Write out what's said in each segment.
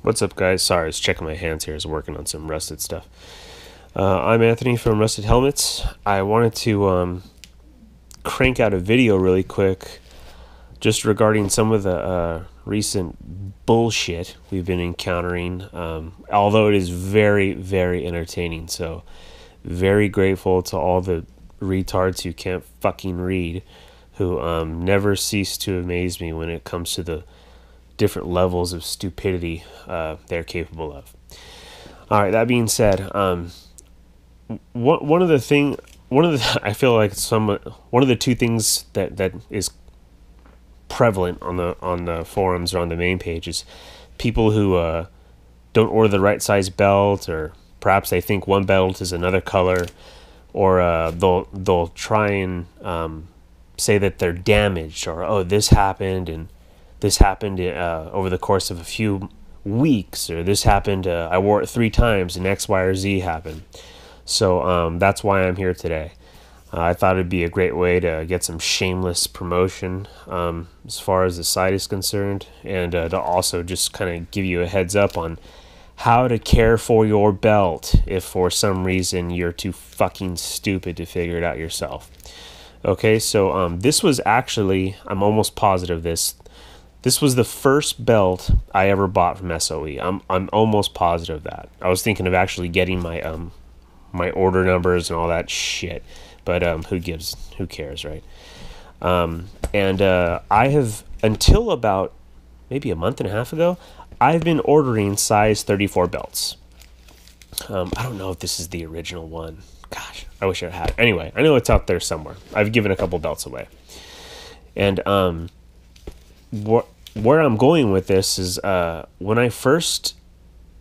What's up, guys? Sorry, I was checking my hands here. I was working on some rusted stuff. I'm Anthony from Rusted Helmets. I wanted to crank out a video really quick just regarding some of the recent bullshit we've been encountering, although it is very, very entertaining. So, very grateful to all the retards who can't fucking read, who never cease to amaze me when it comes to the different levels of stupidity they're capable of. All right, that being said, one of the I feel like one of the two things that is prevalent on the forums or on the main page is people who don't order the right size belt, or perhaps they think one belt is another color, or they'll try and say that they're damaged, or oh, this happened over the course of a few weeks, or this happened, I wore it 3 times and X, Y, or Z happened. So that's why I'm here today. I thought it'd be a great way to get some shameless promotion as far as the site is concerned, and to also just kind of give you a heads up on how to care for your belt if for some reason you're too fucking stupid to figure it out yourself. Okay, so this was actually, I'm almost positive this was the first belt I ever bought from SOE. I'm almost positive of that. I was thinking of actually getting my my order numbers and all that shit, but who cares, right? I have, until about maybe a month and a half ago, I've been ordering size 34 belts. I don't know if this is the original one. Gosh, I wish I had. Anyway, I know it's out there somewhere. I've given a couple belts away, and where I'm going with this is when I first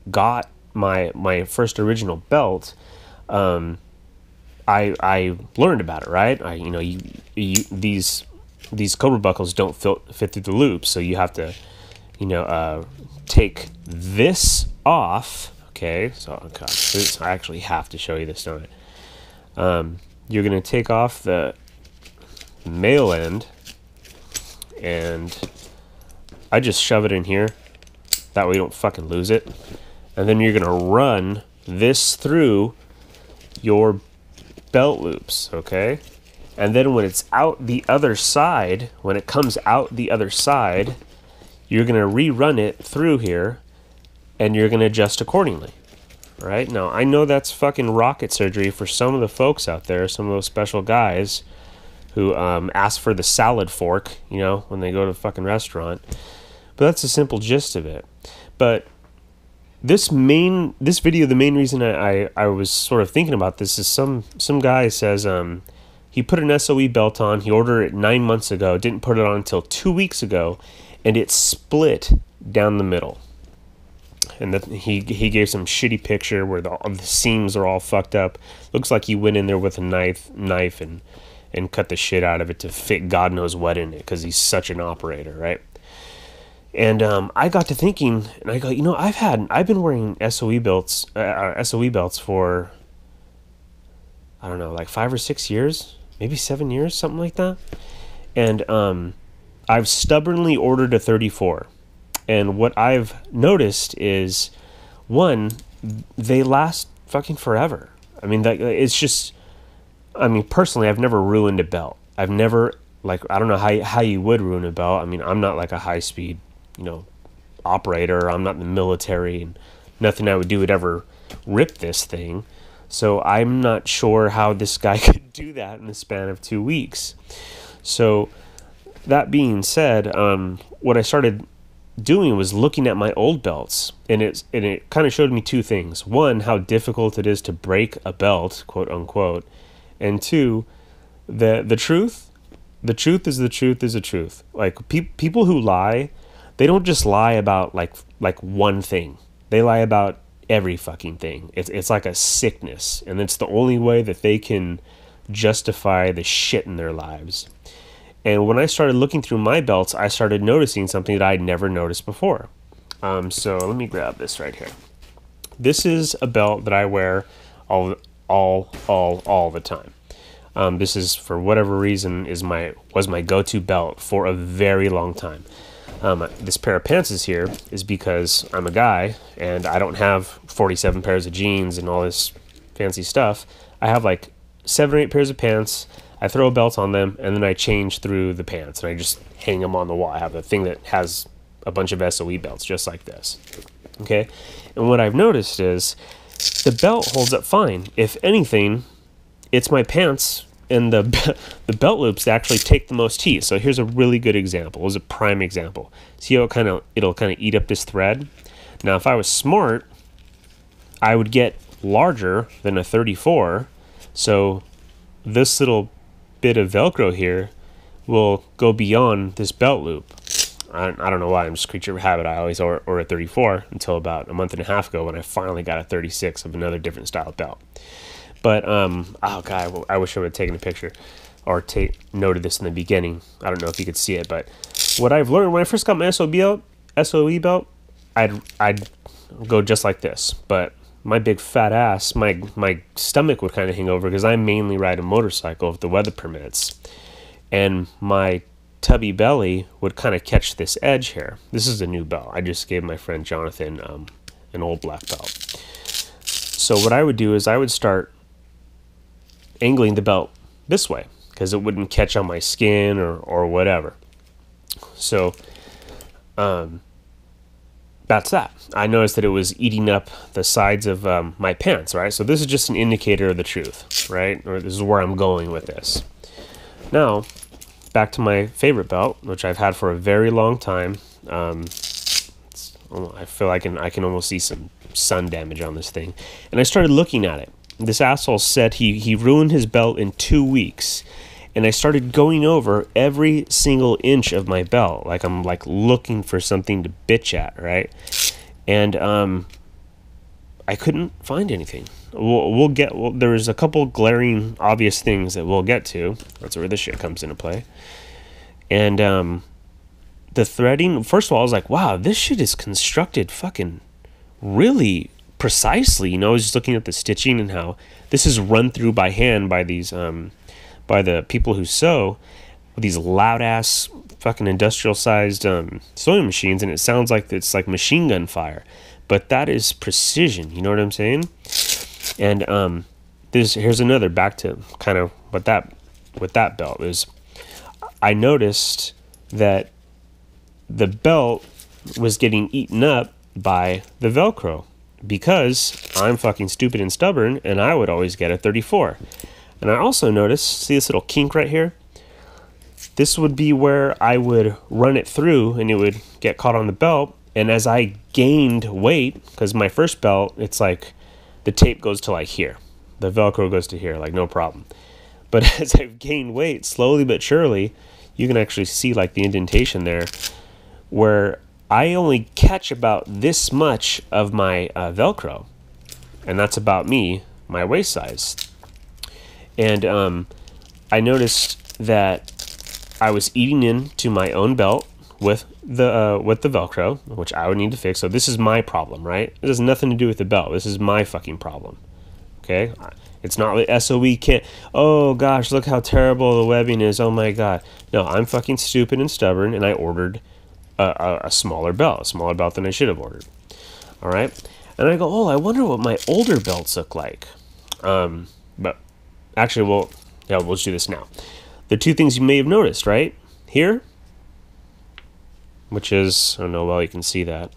got my first original belt, I learned about it, right? These Cobra buckles don't fit through the loops, so you have to take this off. Okay, so I actually have to show you this, don't I? You're gonna take off the male end, and I just shove it in here. That way you don't fucking lose it. And then you're gonna run this through your belt loops, okay? And then when it's out the other side, when it comes out the other side, you're gonna rerun it through here, and you're gonna adjust accordingly. Right? Now, I know that's fucking rocket surgery for some of the folks out there, some of those special guys who ask for the salad fork, when they go to a fucking restaurant. But that's the simple gist of it. But this video, the main reason I was sort of thinking about this is some guy says he put an SOE belt on, he ordered it 9 months ago, didn't put it on until 2 weeks ago, and it split down the middle. And he gave some shitty picture where the seams are all fucked up. Looks like he went in there with a knife and cut the shit out of it to fit God knows what in it, because he's such an operator, right? And I got to thinking, and I go, I've been wearing SOE belts for, I don't know, like 5 or 6 years, maybe 7 years, something like that. And I've stubbornly ordered a 34. And what I've noticed is, one, they last fucking forever. I mean, personally, I've never ruined a belt. I've never, I don't know how you would ruin a belt. I mean, I'm not like a high-speed, operator. I'm not in the military, and nothing I would do would ever rip this thing. So I'm not sure how this guy could do that in the span of 2 weeks. So that being said, what I started doing was looking at my old belts, and it kind of showed me two things. One, how difficult it is to break a belt, quote unquote, and two, the truth is the truth. Like people who lie, they don't just lie about like one thing. They lie about every fucking thing. It's like a sickness, and it's the only way that they can justify the shit in their lives. And when I started looking through my belts, I started noticing something that I'd never noticed before. So let me grab this right here. This is a belt that I wear all the time. This is, for whatever reason, was my go-to belt for a very long time. this pair of pants is here is because I'm a guy and I don't have 47 pairs of jeans and all this fancy stuff. I have like 7 or 8 pairs of pants. I throw a belt on them and then I change through the pants and I just hang them on the wall. I have a thing that has a bunch of SOE belts just like this. Okay, and what I've noticed is the belt holds up fine. If anything, it's my pants and the belt loops that actually take the most heat. So here's a really good example. It's a prime example. See how it'll kind of eat up this thread? Now, if I was smart, I would get larger than a 34. So this little bit of Velcro here will go beyond this belt loop. I don't know why. I'm just a creature of habit. I always order a 34 until about a month and a half ago when I finally got a 36 of another different style belt. But, oh God, I wish I would have taken a picture or noted this in the beginning. I don't know if you could see it, but what I've learned when I first got my SOE belt, I'd go just like this. But my big fat ass, my stomach would kind of hang over because I mainly ride a motorcycle if the weather permits. And my tubby belly would kind of catch this edge here. This is a new belt. I just gave my friend Jonathan an old black belt. So what I would do is I would start angling the belt this way because it wouldn't catch on my skin or whatever. So that's that. I noticed that it was eating up the sides of my pants, right? So this is just an indicator of the truth, right? Or this is where I'm going with this. Now, back to my favorite belt, which I've had for a very long time. I feel like I can almost see some sun damage on this thing. And I started looking at it. This asshole said he ruined his belt in 2 weeks. And I started going over every single inch of my belt. Like I'm like looking for something to bitch at, right? And I couldn't find anything. There's a couple glaring obvious things that we'll get to. That's where this shit comes into play. And the threading, first of all, I was like, wow, this shit is constructed fucking really precisely. You know, I was just looking at the stitching and how this is run through by hand by these by the people who sew with these loud ass fucking industrial sized sewing machines, and it sounds like it's like machine gun fire. But that is precision, you know what I'm saying? And here's another back to kind of what with that belt is. I noticed that the belt was getting eaten up by the Velcro because I'm fucking stupid and stubborn, and I would always get a 34. And I also noticed, see this little kink right here? This would be where I would run it through and it would get caught on the belt. And as I gained weight, because my first belt, it's like the tape goes to like here. The Velcro goes to here, like no problem. But as I've gained weight, slowly but surely, you can actually see like the indentation there where I only catch about this much of my Velcro. And that's about me, my waist size. And I noticed that I was eating into my own belt with the Velcro, which I would need to fix. So this is my problem, right? It has nothing to do with the belt. This is my fucking problem. Okay? It's not like SOE can't, oh gosh, look how terrible the webbing is. Oh my God. No, I'm fucking stupid and stubborn, and I ordered a smaller belt than I should have ordered. All right? And I go, oh, I wonder what my older belts look like. But actually, we'll just do this now. The two things you may have noticed, right? Here, which is, I don't know, well, you can see that.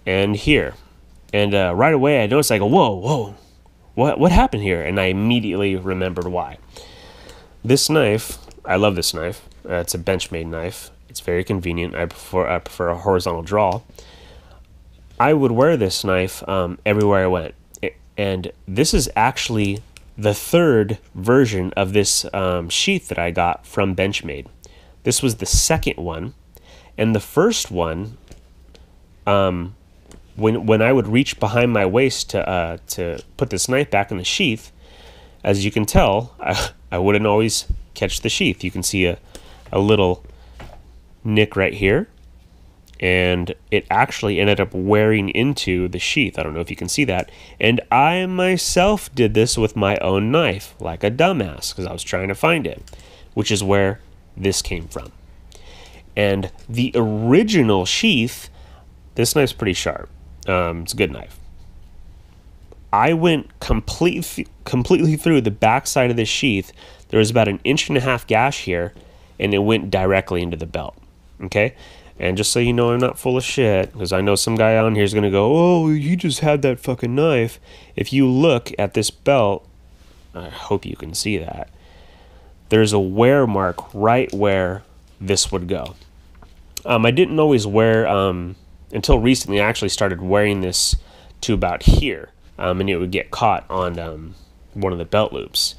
And here. And right away, I noticed, I go, whoa, what happened here? And I immediately remembered why. This knife, I love this knife. It's a Benchmade knife. It's very convenient. I prefer a horizontal draw. I would wear this knife everywhere I went. And this is actually the third version of this sheath that I got from Benchmade. This was the second one. And the first one, when I would reach behind my waist to put this knife back in the sheath, as you can tell, I wouldn't always catch the sheath. You can see a little nick right here. And it actually ended up wearing into the sheath. I don't know if you can see that. And I myself did this with my own knife, like a dumbass, because I was trying to find it, which is where this came from. And the original sheath, this knife's pretty sharp. It's a good knife. I went completely through the back side of this sheath. There was about 1.5 inch gash here, and it went directly into the belt. Okay? And just so you know, I'm not full of shit, because I know some guy on here is going to go, oh, you just had that fucking knife. If you look at this belt, I hope you can see that, there's a wear mark right where this would go. I didn't always wear, until recently, I actually started wearing this to about here, and it would get caught on one of the belt loops,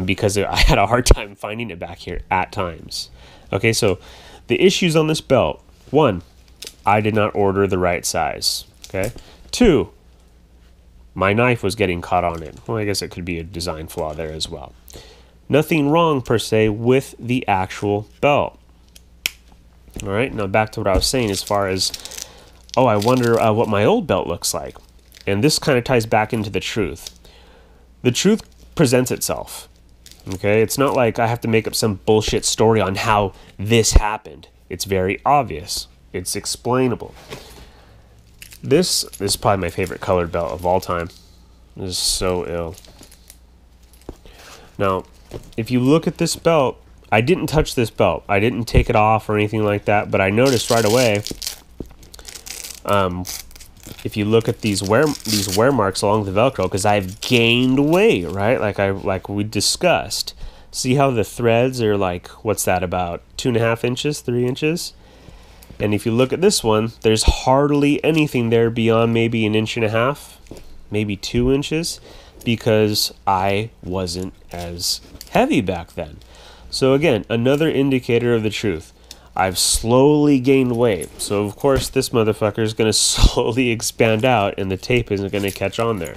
because I had a hard time finding it back here at times. Okay, so the issues on this belt: 1, I did not order the right size. Okay. 2, my knife was getting caught on it. Well, I guess it could be a design flaw there as well. Nothing wrong per se with the actual belt. All right, now back to what I was saying as far as, oh, I wonder what my old belt looks like. And this kind of ties back into the truth. The truth presents itself. Okay, it's not like I have to make up some bullshit story on how this happened. It's very obvious. It's explainable. This is probably my favorite colored belt of all time. This is so ill. Now, if you look at this belt, I didn't touch this belt. I didn't take it off or anything like that, but I noticed right away, if you look at these wear marks along the Velcro, because I've gained weight, right? Like we discussed. See how the threads are like, what's that, about 2.5 inches, 3 inches? And if you look at this one, there's hardly anything there beyond maybe 1.5 inches, maybe 2 inches, because I wasn't as heavy back then. So again, another indicator of the truth. I've slowly gained weight. So of course this motherfucker is going to slowly expand out and the tape isn't going to catch on there.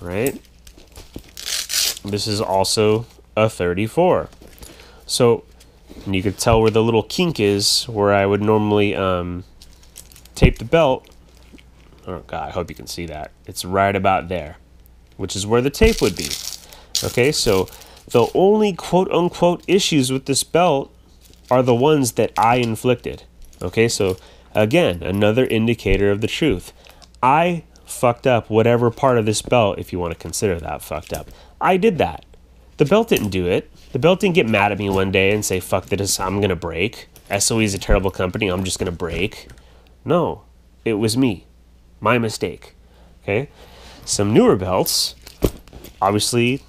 Right? This is also a 34. So you could tell where the little kink is where I would normally tape the belt. Oh God, I hope you can see that. It's right about there, which is where the tape would be. Okay, so the only quote-unquote issues with this belt are the ones that I inflicted. Okay, so again, another indicator of the truth. I fucked up whatever part of this belt, if you want to consider that fucked up. I did that. The belt didn't do it. The belt didn't get mad at me one day and say, fuck this, I'm going to break. SOE is a terrible company, I'm just going to break. No, it was me. My mistake. Okay? Some newer belts, obviously,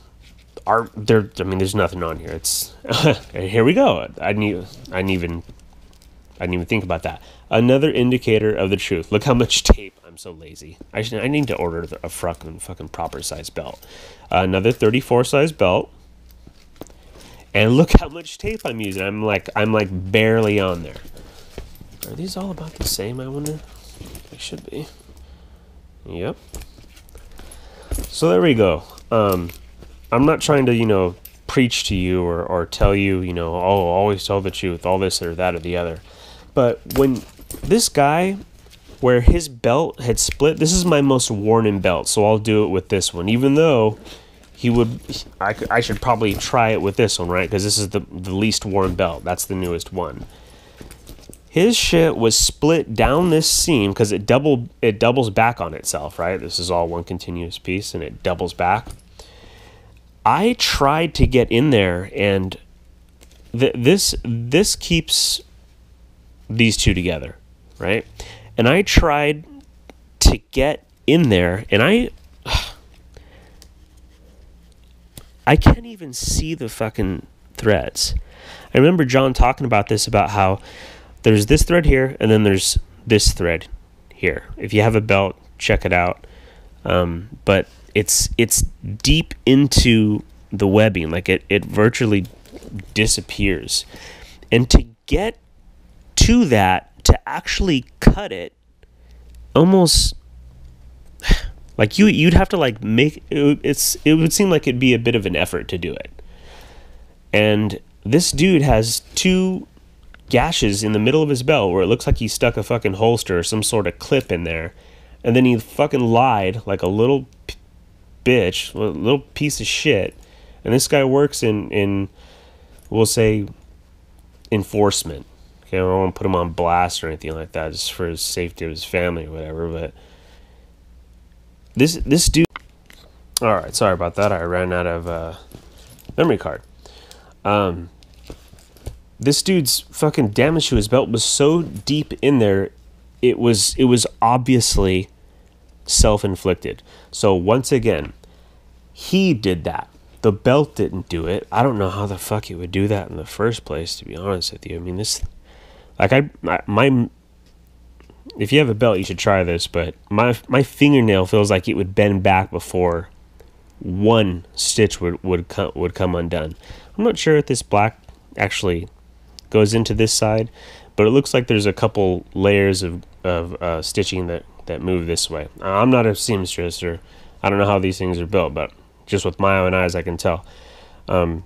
are there. I mean, there's nothing on here. It's and here we go. I didn't even think about that. Another indicator of the truth. Look how much tape. I'm so lazy. I need to order a fucking proper size belt. Another 34 size belt. And look how much tape I'm using. I'm like barely on there. Are these all about the same? I wonder. They should be. Yep. So there we go. I'm not trying to, preach to you or tell you, oh, always tell the truth, all this or that or the other. But when this guy, where his belt had split, this is my most worn-in belt, so I'll do it with this one. Even though I should probably try it with this one, right? Because this is the least worn belt. That's the newest one. His shit was split down this seam because it doubles back on itself, right? This is all one continuous piece, and it doubles back. I tried to get in there, and this keeps these two together, right? And I tried to get in there, and I can't even see the fucking threads. I remember John talking about this, about how there's this thread here, and then there's this thread here. If you have a belt, check it out. But it's deep into the webbing, like it virtually disappears. And to get to that, to actually cut it, almost like you'd have to like make it would seem like it'd be a bit of an effort to do it. And this dude has two gashes in the middle of his belt where it looks like he stuck a fucking holster or some sort of clip in there, and then he fucking lied like a little bitch, a little piece of shit. And this guy works in we'll say enforcement. Okay, I don't want to put him on blast or anything like that, just for his safety of his family or whatever. But this dude. All right, sorry about that. I ran out of memory card. This dude's fucking damage to his belt was so deep in there, it was obviously self-inflicted. So once again, he did that. The belt didn't do it. I don't know how the fuck he would do that in the first place, to be honest with you. I mean, this, like, if you have a belt, you should try this, but my fingernail feels like it would bend back before one stitch would come undone. I'm not sure if this black actually goes into this side, but it looks like there's a couple layers of stitching that move this way. I'm not a seamstress, or I don't know how these things are built, but just with my own eyes I can tell that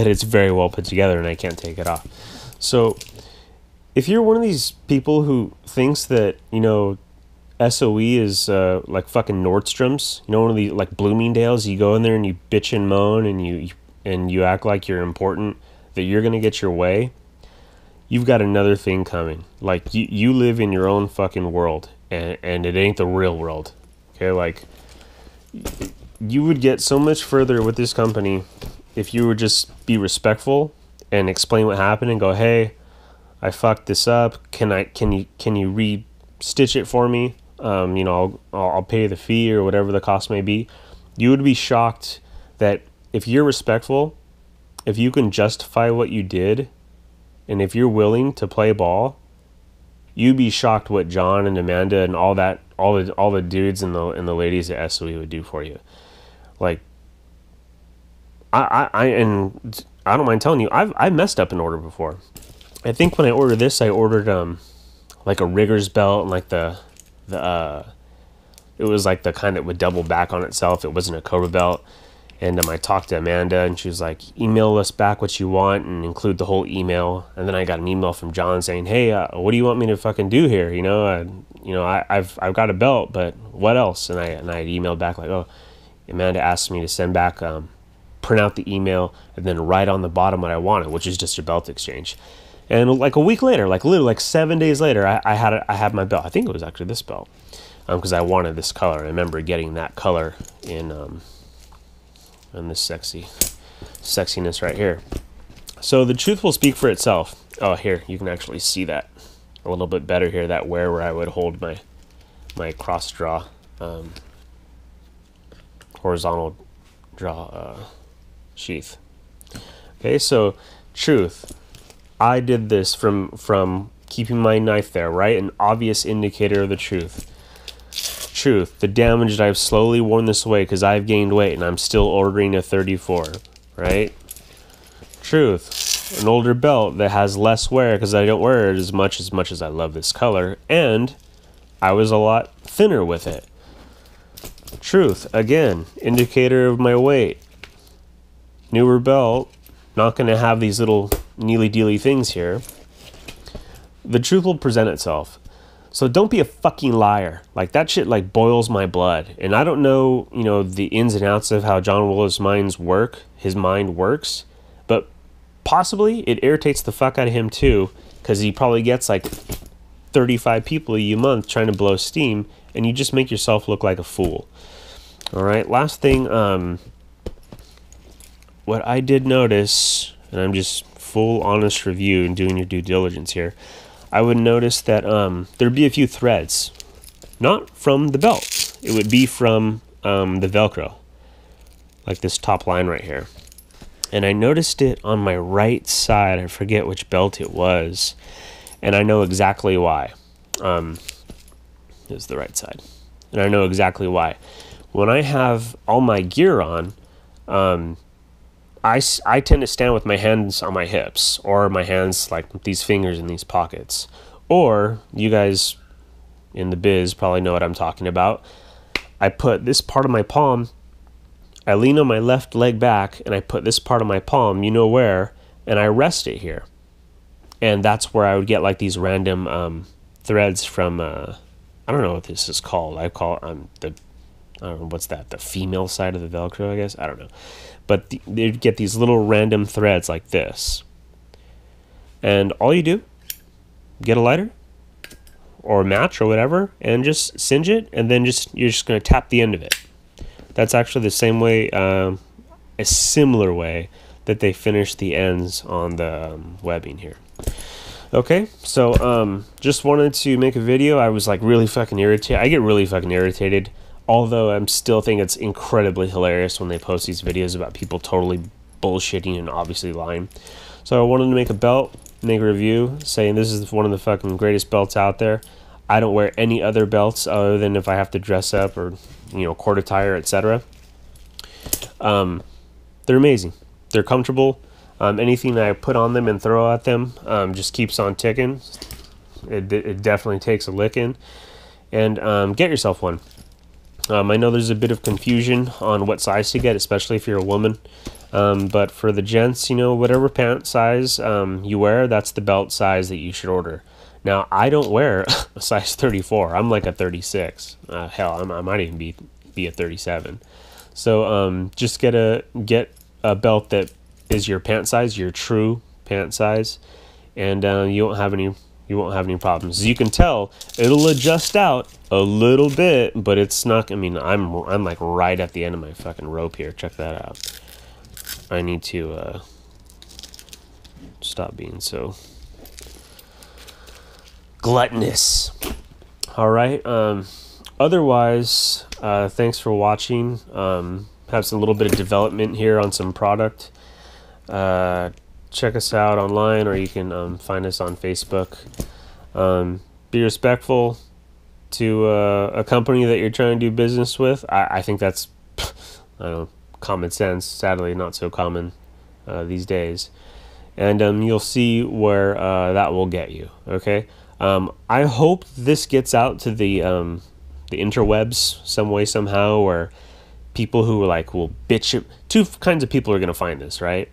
it's very well put together, and I can't take it off. So if you're one of these people who thinks that, you know, SOE is like fucking Nordstrom's, you know, one of the like Bloomingdale's, you go in there and you bitch and moan and you act like you're important, that you're gonna get your way, you've got another thing coming. Like, you live in your own fucking world, and it ain't the real world. Okay, like, you would get so much further with this company if you would just be respectful and explain what happened and go, hey, I fucked this up. Can you re-stitch it for me? You know, I'll pay the fee or whatever the cost may be. You would be shocked that if you're respectful, if you can justify what you did, and if you're willing to play ball, you'd be shocked what John and Amanda and all the dudes and the ladies at SOE would do for you. Like, I don't mind telling you, I've messed up an order before. I think when I ordered this, I ordered like a rigger's belt, and like the it was like the kind that would double back on itself. It wasn't a Cobra belt. And I talked to Amanda, and she was like, email us back what you want and include the whole email. And then I got an email from John saying, hey, what do you want me to fucking do here? You know, I've got a belt, but what else? And I emailed back like, oh, Amanda asked me to send back, print out the email, and then write on the bottom what I wanted, which is just a belt exchange. And like a week later, like literally like 7 days later, I had my belt. I think it was actually this belt, because I wanted this color. I remember getting that color in this sexiness right here. So the truth will speak for itself. Oh, here, you can actually see that a little bit better here, that where I would hold my cross draw, horizontal draw sheath. Okay, so truth. I did this from keeping my knife there, right? An obvious indicator of the truth. Truth, the damage that I've slowly worn this away because I've gained weight and I'm still ordering a 34, right? Truth, an older belt that has less wear because I don't wear it as much as I love this color, and I was a lot thinner with it. Truth, again, indicator of my weight. Newer belt, not going to have these little neely-deely things here. The truth will present itself. So don't be a fucking liar. Like, that shit like boils my blood. And I don't know, you know, the ins and outs of how John Willis' his mind works, but possibly it irritates the fuck out of him too, because he probably gets like 35 people a month trying to blow steam, and you just make yourself look like a fool. All right, last thing, what I did notice, and I'm just full honest review and doing your due diligence here, I would notice that there'd be a few threads, not from the belt. It would be from the Velcro, like this top line right here. And I noticed it on my right side. I forget which belt it was, and I know exactly why. It's the right side, and I know exactly why. When I have all my gear on, I tend to stand with my hands on my hips, or my hands like these fingers in these pockets. Or you guys in the biz probably know what I'm talking about. I put this part of my palm, I lean on my left leg back, and I put this part of my palm, you know where, and I rest it here. And that's where I would get like these random threads from, I don't know what this is called. I call it I don't know, what's that? The female side of the Velcro, I guess? I don't know. But they'd get these little random threads like this. And all you do, get a lighter or a match or whatever, and just singe it, and then you're just going to tap the end of it. That's actually the same way, a similar way that they finish the ends on the webbing here. Okay, so just wanted to make a video. I was like really fucking irritated. I get really fucking irritated, although I'm still think it's incredibly hilarious when they post these videos about people totally bullshitting and obviously lying. So I wanted to make a belt, make a review, saying this is one of the fucking greatest belts out there. I don't wear any other belts other than if I have to dress up or, you know, court attire, etc. They're amazing. They're comfortable. Anything that I put on them and throw at them just keeps on ticking. It definitely takes a licking. And get yourself one. I know there's a bit of confusion on what size to get, especially if you're a woman. But for the gents, you know, whatever pant size you wear, that's the belt size that you should order. Now, I don't wear a size 34. I'm like a 36. Hell, I might even be a 37. So just get a belt that is your pant size, your true pant size, and you won't have any problems. As you can tell, it'll adjust out a little bit, but it's not. I mean, I'm like right at the end of my fucking rope here. Check that out. I need to stop being so gluttonous. All right. Otherwise, thanks for watching. Have some little bit of development here on some product. Check us out online, or you can find us on Facebook. Be respectful to a company that you're trying to do business with. I think that's I don't know, common sense. Sadly, not so common these days. And you'll see where that will get you. Okay. I hope this gets out to the interwebs some way, somehow, or people who will bitch. Two kinds of people are going to find this, right?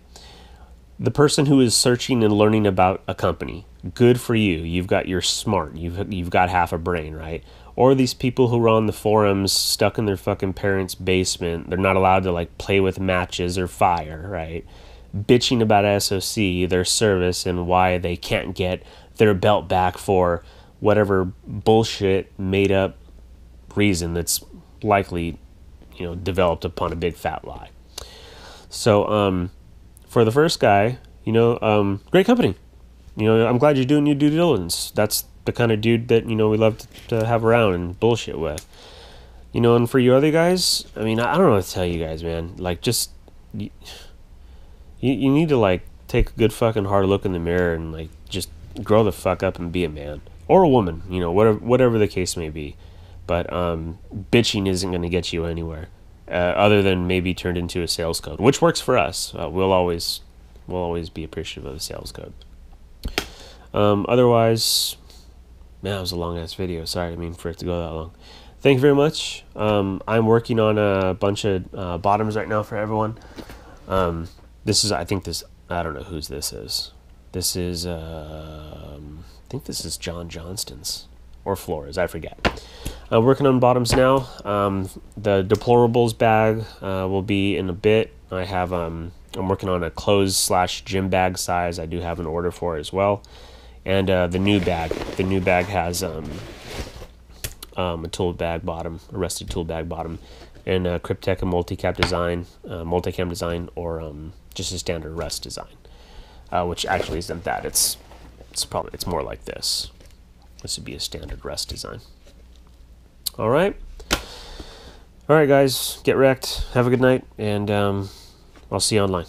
The person who is searching and learning about a company. Good for you. You're smart. You've got half a brain, right? Or these people who are on the forums stuck in their fucking parents' basement. They're not allowed to play with matches or fire, right? Bitching about SOC, their service, and why they can't get their belt back for whatever bullshit made up reason that's likely, you know, developed upon a big fat lie. So for the first guy, you know, great company. You know, I'm glad you're doing your due diligence. That's the kind of dude that, you know, we love to have around and bullshit with. You know, and for you other guys, I mean, I don't know what to tell you guys, man. Just you need to take a good fucking hard look in the mirror and just grow the fuck up and be a man or a woman, you know, whatever the case may be. But bitching isn't going to get you anywhere, other than maybe turned into a sales code, which works for us. We'll always be appreciative of the sales code. Otherwise, man, that was a long ass video. Sorry, I mean for it to go that long. Thank you very much. I'm working on a bunch of bottoms right now for everyone. This is, I don't know whose this is. This is, I think this is John Johnston's or Flores, I forget. Working on bottoms now. The deplorables bag will be in a bit. I have, I'm working on a clothes/gym bag size. I do have an order for it as well. And the new bag. The new bag has a tool bag bottom, a rusted tool bag bottom, and Cryptech and multicam design, or just a standard rust design, which actually isn't that. It's more like this. This would be a standard rust design. All right, guys, get wrecked. Have a good night, and I'll see you online.